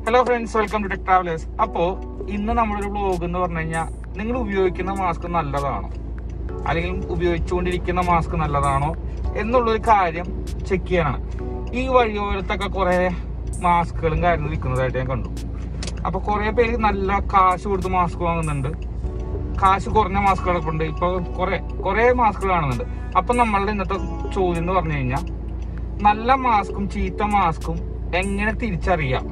Hello friends, welcome to Tech Travelers. അപ്പോൾ ഇന്ന് നമ്മളൊരു വ്ലോഗ് എന്ന് പറഞ്ഞു കഴിഞ്ഞാൽ നിങ്ങൾ ഉപയോഗിക്കുന്ന മാസ്ക് നല്ലതാണോ അല്ലെങ്കിൽ ഉപയോഗിച്ചുകൊണ്ടിരിക്കുന്ന മാസ്ക് നല്ലതാണോ എന്നുള്ളൊരു കാര്യം ചെക്ക് ചെയ്യാനാണ്. ഈ വഴിയോരത്തൊക്കെ കുറേ മാസ്കുകളും കാര്യങ്ങളും വിൽക്കുന്നതായിട്ട് ഞാൻ കണ്ടു. അപ്പോൾ കുറേ പേര് നല്ല കാശ് കൊടുത്ത് മാസ്ക് വാങ്ങുന്നുണ്ട്, കാശ് കുറഞ്ഞ മാസ്കുകളൊക്കെ ഉണ്ട്. ഇപ്പോൾ കുറേ മാസ്കുകൾ കാണുന്നുണ്ട്. അപ്പം നമ്മളുടെ ഇന്നത്തെ ചോദ്യം എന്ന് പറഞ്ഞു കഴിഞ്ഞാൽ നല്ല മാസ്കും ചീത്ത മാസ്കും എങ്ങനെ തിരിച്ചറിയാം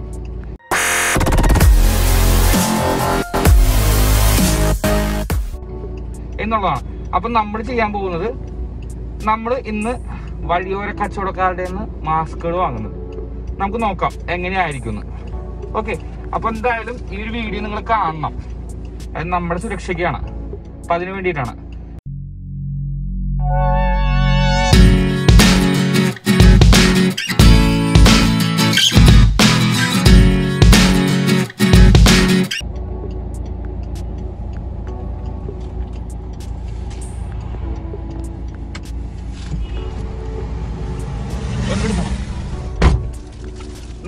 എന്നുള്ളതാണ്. അപ്പം നമ്മൾ ചെയ്യാൻ പോകുന്നത്, നമ്മൾ ഇന്ന് വഴിയോര കച്ചവടക്കാരുടെ നിന്ന് മാസ്കുകൾ വാങ്ങുന്നത്. നമുക്ക് നോക്കാം എങ്ങനെയായിരിക്കും. ഓക്കെ, അപ്പൊ എന്തായാലും ഈ ഒരു വീഡിയോ നിങ്ങൾ കാണണം. അത് നമ്മുടെ സുരക്ഷയ്ക്കാണ്, അപ്പൊ അതിനു വേണ്ടിയിട്ടാണ്.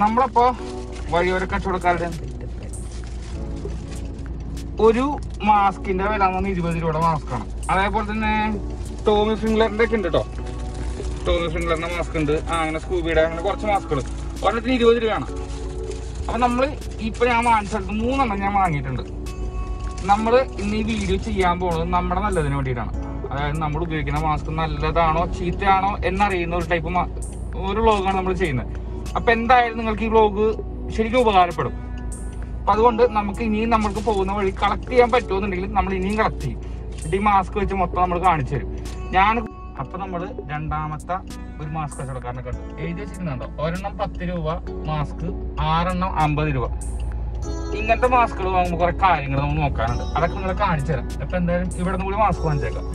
നമ്മളപ്പോ വഴിയോര കച്ചവടക്കാരുടെ ഒരു മാസ്കിന്റെ വില 20 രൂപയുടെ മാസ്കാണ്. അതേപോലെ തന്നെ ടോമി ഫിംഗ്ലറിന്റെ ഒക്കെ ഉണ്ട് കേട്ടോ. ടോമി ഫിംഗ്ലറിന്റെ മാസ്ക് ഉണ്ട്, അങ്ങനെ സ്കൂബിയുടെ, അങ്ങനെ കുറച്ച് മാസ്കുകൾ. ഒരെണ്ണത്തിന് 20 രൂപയാണ്. അപ്പൊ നമ്മള് ഇപ്പൊ ഞാൻ വാങ്ങിച്ചെടുത്ത് 3 എണ്ണം ഞാൻ വാങ്ങിയിട്ടുണ്ട്. നമ്മൾ ഇന്ന് ഈ വീഡിയോ ചെയ്യാൻ പോകുന്നത് നമ്മുടെ നല്ലതിന് വേണ്ടിയിട്ടാണ്. അതായത് നമ്മൾ ഉപയോഗിക്കുന്ന മാസ്ക് നല്ലതാണോ ചീത്തയാണോ എന്നറിയുന്ന ഒരു ടൈപ്പ് ഒരു വ്ലോഗാണ് നമ്മൾ ചെയ്യുന്നത്. അപ്പൊ എന്തായാലും നിങ്ങൾക്ക് ഈ വ്ലോഗ് ശരിക്കും ഉപകാരപ്പെടും. അപ്പൊ അതുകൊണ്ട് നമുക്ക് ഇനിയും നമ്മൾക്ക് പോകുന്ന വഴി കളക്ട് ചെയ്യാൻ പറ്റുമെന്നുണ്ടെങ്കിൽ നമ്മൾ ഇനിയും കളക്ട് ചെയ്യും. ഈ മാസ്ക് വെച്ച് മൊത്തം നമ്മൾ കാണിച്ചു തരും. അപ്പൊ നമ്മള് രണ്ടാമത്തെ ഒരു മാസ്ക് കച്ചവടക്കാരനെ കണ്ടു. എഴുതി വെച്ചിരുന്നുണ്ടോ, ഒരെണ്ണം 10 രൂപ മാസ്ക്, 6 എണ്ണം 50 രൂപ. ഇങ്ങനത്തെ മാസ്കുകൾ വാങ്ങുമ്പോൾ കുറെ കാര്യങ്ങൾ നമ്മൾ നോക്കാനുണ്ട്. അതൊക്കെ നിങ്ങളെ കാണിച്ചു തരാം. അപ്പൊ എന്തായാലും ഇവിടെ നിന്ന് കൂടി മാസ്ക് വാങ്ങിച്ചേക്കാം.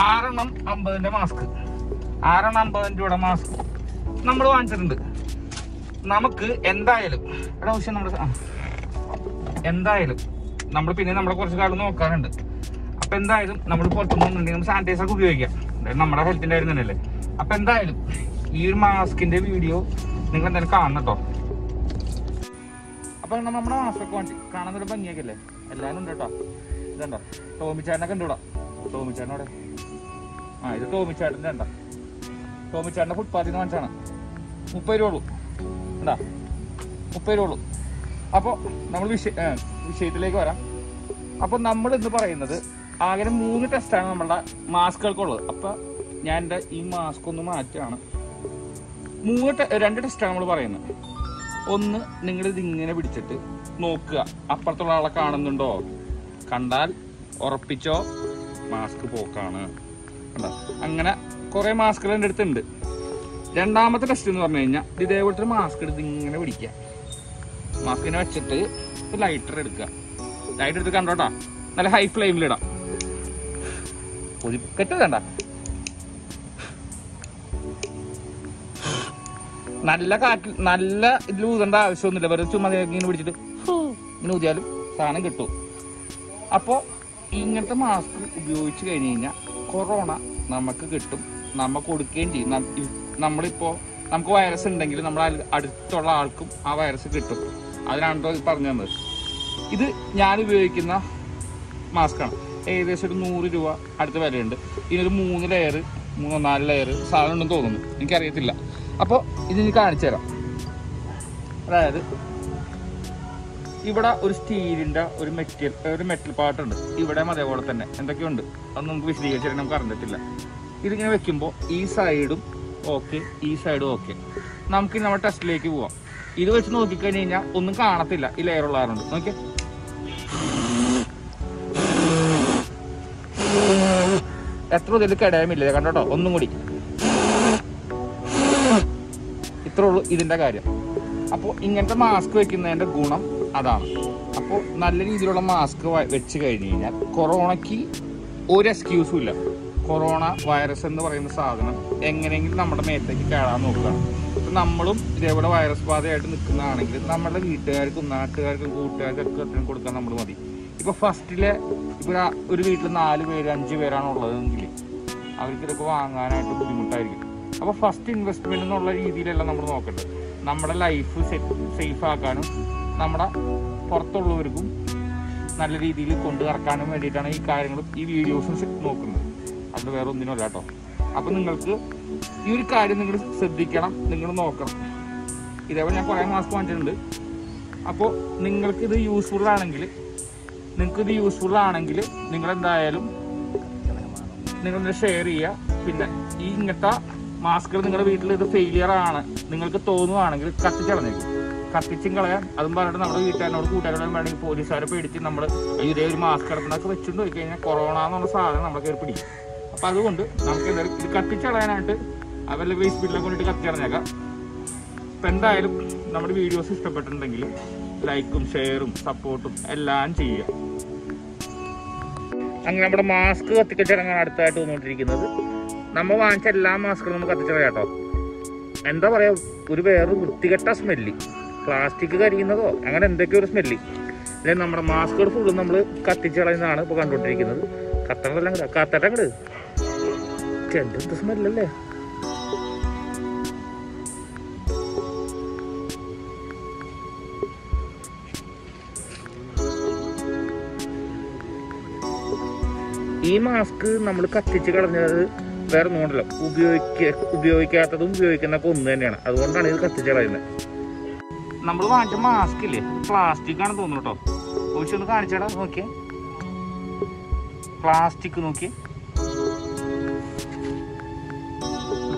ആറെണ്ണം 50ന്റെ മാസ്ക്, 6 50 രൂപയുടെ മാസ്ക് നമ്മൾ വാങ്ങിച്ചിട്ടുണ്ട്. നമുക്ക് എന്തായാലും നമ്മൾ പിന്നെ നമ്മളെ കുറച്ച് കാലം നോക്കാനുണ്ട്. അപ്പൊ എന്തായാലും നമ്മൾ പുറത്തുനിന്നുണ്ടെങ്കിൽ നമ്മൾ സാനിറ്റൈസർ ഒക്കെ ഉപയോഗിക്കാം, നമ്മുടെ ഹെൽത്തിന്റെ കാര്യം തന്നെയല്ലേ. അപ്പൊ എന്തായാലും ഈ ഒരു മാസ്കിന്റെ വീഡിയോ നിങ്ങൾ എന്തായാലും കാണണം കേട്ടോ. അപ്പൊ നമ്മുടെ മാസ്കൊക്കെ വാങ്ങി കാണാനൊരു ഭംഗിയൊക്കെ അല്ലേ, എല്ലാവരും ഉണ്ട് കേട്ടോ. ഇതുണ്ടോ, ടോമിച്ചാരനൊക്കെ ഉണ്ട് ഇവിടെ. ടോമിച്ചാരനോടെ ഇത് ടോമിച്ചാരൻ്റെ ഉണ്ടോ, ടോമിച്ചാരൻ്റെ ഫുട്പാത്തിൽ നിന്ന് വാങ്ങിച്ചാണ്. 30 രൂപ ഉള്ളൂ, ഉണ്ടാ 30 രൂപ ഉള്ളൂ. അപ്പോൾ നമ്മൾ വിഷയത്തിലേക്ക് വരാം. അപ്പോൾ നമ്മൾ ഇന്ന് പറയുന്നത് ആകെ 3 ടെസ്റ്റാണ് നമ്മളുടെ മാസ്കുകൾക്കുള്ളത്. അപ്പോൾ ഞാൻ എൻ്റെ ഈ മാസ്ക് ഒന്ന് മാറ്റാണ്. 2 ടെസ്റ്റാണ് നമ്മൾ പറയുന്നത്. ഒന്ന്, നിങ്ങളിത് ഇങ്ങനെ പിടിച്ചിട്ട് നോക്കുക, അപ്പുറത്തുള്ള ആളെ കാണുന്നുണ്ടോ. കണ്ടാൽ ഉറപ്പിച്ചോ മാസ്ക് പോക്കാണ്. അങ്ങനെ കുറെ മാസ്കുകൾ എൻ്റെ അടുത്തുണ്ട്. രണ്ടാമത്തെ ടെസ്റ്റ് എന്ന് പറഞ്ഞു കഴിഞ്ഞാൽ ഇതേപോലത്തെ മാസ്ക് എടുത്ത് ഇങ്ങനെ പിടിക്കുക, മാസ്കിനെ വെച്ചിട്ട് ലൈറ്റർ എടുക്കുക. ലൈറ്റർ എടുത്ത് കണ്ടോട്ടാ, നല്ല ഹൈ ഫ്ലെയിമിലിടാം. ഒതുക്കറ്റ് വേണ്ട, നല്ല കാറ്റിൽ നല്ല ഇതിൽ ഊതേണ്ട ആവശ്യമൊന്നുമില്ല. വെറുതെ ചുമ്മാ ഇങ്ങനെ പിടിച്ചിട്ട് ഇങ്ങനെ ഊതിയാലും സാധനം കിട്ടും. അപ്പോൾ ഇങ്ങനത്തെ മാസ്ക് ഉപയോഗിച്ച് കഴിഞ്ഞ് കഴിഞ്ഞാൽ കൊറോണ നമുക്ക് കിട്ടും, നമ്മൾ കൊടുക്കുകയും ചെയ്യും. നമ്മളിപ്പോൾ നമുക്ക് വൈറസ് ഉണ്ടെങ്കിൽ നമ്മുടെ അടുത്തുള്ള ആൾക്കും ആ വൈറസ് കിട്ടും. അതിനാണോ പറഞ്ഞു തന്നത്. ഇത് ഞാൻ ഉപയോഗിക്കുന്ന മാസ്കാണ്. ഏകദേശം ഒരു 100 രൂപ അടുത്ത വിലയുണ്ട്. ഇതിനൊരു 3 ലെയർ 4 ലെയർ സാധനം ഉണ്ടെന്ന് തോന്നുന്നു, എനിക്കറിയത്തില്ല. അപ്പോൾ ഇതിന് കാണിച്ചു തരാം. അതായത് ഇവിടെ ഒരു സ്റ്റീലിന്റെ ഒരു മെറ്റൽ പാർട്ടുണ്ട്. ഇവിടെ അതേപോലെ തന്നെ എന്തൊക്കെയുണ്ട് അത് നമുക്ക് വിശദീകരിച്ചാൽ നമുക്ക് അറിഞ്ഞിട്ടില്ല. ഇതിങ്ങനെ വെക്കുമ്പോൾ ഈ സൈഡും ഓക്കെ, ഈ സൈഡും ഓക്കെ. നമുക്ക് നമ്മുടെ ടെസ്റ്റിലേക്ക് പോവാം. ഇത് വെച്ച് നോക്കിക്കഴിഞ്ഞ് കഴിഞ്ഞാൽ ഒന്നും കാണത്തില്ല, ഈ ലെയർ ഉള്ളാറുണ്ട്. നോക്കിയേ, എത്ര ഇതിൽ കിടയമില്ല, കണ്ടോട്ടോ. ഒന്നും കൂടി, ഇത്രേ ഉള്ളൂ ഇതിന്റെ കാര്യം. അപ്പോൾ ഇങ്ങനത്തെ മാസ്ക് വെക്കുന്നതിന്റെ ഗുണം അതാണ്. അപ്പോൾ നല്ല രീതിയിലുള്ള മാസ്ക് വെച്ച് കഴിഞ്ഞ് കഴിഞ്ഞാൽ കൊറോണയ്ക്ക് ഒരു എക്സ്ക്യൂസും ഇല്ല. കൊറോണ വൈറസ് എന്ന് പറയുന്ന സാധനം എങ്ങനെയെങ്കിലും നമ്മുടെ മേത്തേക്ക് കയറാൻ നോക്കുകയാണ്. ഇപ്പം നമ്മളും ഇതേപോലെ വൈറസ് ബാധയായിട്ട് നിൽക്കുന്നതാണെങ്കിൽ നമ്മുടെ വീട്ടുകാർക്കും നാട്ടുകാർക്കും കൂട്ടുകാർക്കൊക്കെ അത്രയും കൊടുക്കാൻ നമ്മൾ മതി. ഇപ്പോൾ ഫസ്റ്റിലെ ഇപ്പോൾ ഒരു വീട്ടിൽ 4 പേര് 5 പേരാണ് ഉള്ളതെങ്കിൽ അവർക്ക് ഇതൊക്കെ വാങ്ങാനായിട്ട് ബുദ്ധിമുട്ടായിരിക്കും. അപ്പോൾ ഫസ്റ്റ് ഇൻവെസ്റ്റ്മെന്റ് എന്നുള്ള രീതിയിലല്ല നമ്മൾ നോക്കേണ്ടത്. നമ്മുടെ ലൈഫ് സേഫ് ആക്കാനും നമ്മുടെ പുറത്തുള്ളവർക്കും നല്ല രീതിയിൽ കൊണ്ടു നടക്കാനും വേണ്ടിയിട്ടാണ് ഈ കാര്യങ്ങളും ഈ വീഡിയോസും നോക്കുന്നത്. അത് വേറെ ഒന്നിനുമല്ല കേട്ടോ. അപ്പോൾ നിങ്ങൾക്ക് ഈ ഒരു കാര്യം നിങ്ങൾ ശ്രദ്ധിക്കണം, നിങ്ങൾ നോക്കണം. ഇതേപോലെ ഞാൻ കുറേ മാസ്ക് വാങ്ങിച്ചിട്ടുണ്ട്. അപ്പോൾ നിങ്ങൾക്കിത് യൂസ്ഫുൾ ആണെങ്കിൽ നിങ്ങളെന്തായാലും നിങ്ങളിത് ഷെയർ ചെയ്യുക. പിന്നെ ഈ ഇങ്ങനത്തെ മാസ്കുകൾ നിങ്ങളുടെ വീട്ടിൽ ഇത് ഫെയിലിയർ ആണ് നിങ്ങൾക്ക് തോന്നുവാണെങ്കിൽ കത്തിച്ചും കളയാൻ. അതും പറഞ്ഞിട്ട് നമ്മുടെ വീട്ടുകാരനോട് കൂട്ടുകാരോട് വേണമെങ്കിൽ പോലീസുകാരെ പേടിച്ച് നമ്മൾ ഇതേ ഒരു മാസ്ക് കിടക്കുന്നതൊക്കെ വെച്ചുകൊണ്ട് പോയി കഴിഞ്ഞാൽ കൊറോണ എന്നുള്ള സാധനം നമ്മളെ കയറി പിടിക്കും. അപ്പം അതുകൊണ്ട് നമുക്ക് എന്തായാലും ഇത് കത്തിച്ച് കളയാനായിട്ട് അവരുടെ വേസ്റ്റ് ബില്ലിനെ കൊണ്ടിട്ട് കത്തി കളഞ്ഞേക്കാം. അപ്പം എന്തായാലും നമ്മുടെ വീഡിയോസ് ഇഷ്ടപ്പെട്ടിട്ടുണ്ടെങ്കിൽ ലൈക്കും ഷെയറും സപ്പോർട്ടും എല്ലാം ചെയ്യുക. അങ്ങനെ നമ്മുടെ മാസ്ക് കത്തിക്കച്ചിറങ്ങാൻ അടുത്തായിട്ട് വന്നുകൊണ്ടിരിക്കുന്നത്. നമ്മൾ വാങ്ങിച്ച എല്ലാ മാസ്കുകളും നമ്മൾ കത്തിച്ചറിയാം കേട്ടോ. എന്താ പറയുക, ഒരു വേറെ വൃത്തികെട്ട സ്മെല്ല്, പ്ലാസ്റ്റിക് കരിയുന്നതോ അങ്ങനെ എന്തൊക്കെയോ ഒരു സ്മെല്ല്. അല്ലെ നമ്മുടെ മാസ്കുകൾ ഫുള്ളും നമ്മൾ കത്തിച്ചളയുന്നതാണ് ഇപ്പോൾ കണ്ടുകൊണ്ടിരിക്കുന്നത്. കത്തണമെല്ലാം കൂടെ കത്തട്ടെ അങ്ങോട്ട്. എന്ത് സ്മെല്ലല്ലേ. ഈ മാസ്ക് നമ്മൾ കത്തിച്ച് കളഞ്ഞത് വേറെ ഒന്നുകൊണ്ടല്ലോ, ഉപയോഗിക്കാത്തതും ഉപയോഗിക്കുന്നതൊക്കെ ഒന്ന് തന്നെയാണ്. അതുകൊണ്ടാണ് ഇത് കത്തിച്ച് കളയുന്നത്. നമ്മൾ വാങ്ങിച്ച മാസ്ക് ഇല്ലേ, പ്ലാസ്റ്റിക് ആണെന്ന് തോന്നുന്നു കേട്ടോ. ചോദിച്ചു ഒന്ന് കാണിച്ചാടാ, നോക്കിയേ പ്ലാസ്റ്റിക്, നോക്കിയേ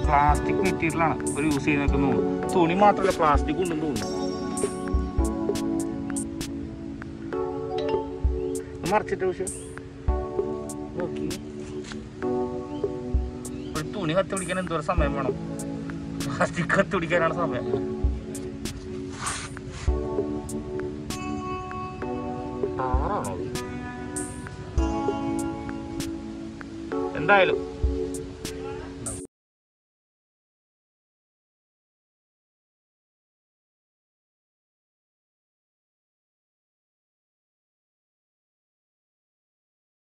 പ്ലാസ്റ്റിക് മെറ്റീരിയലാണ് ഒരു യൂസ് ചെയ്യുന്നതൊക്കെ തോന്നുന്നു. തുണി മാത്രമല്ല പ്ലാസ്റ്റിക് ഉണ്ടെന്ന് തോന്നുന്നു. മറിച്ചിട്ട് പക്ഷെ നോക്കി, ഒരു തുണി കത്തി പിടിക്കാൻ എന്തോരം സമയം വേണം, പ്ലാസ്റ്റിക് കത്തി പിടിക്കാനാണ് സമയം. എന്തായാലും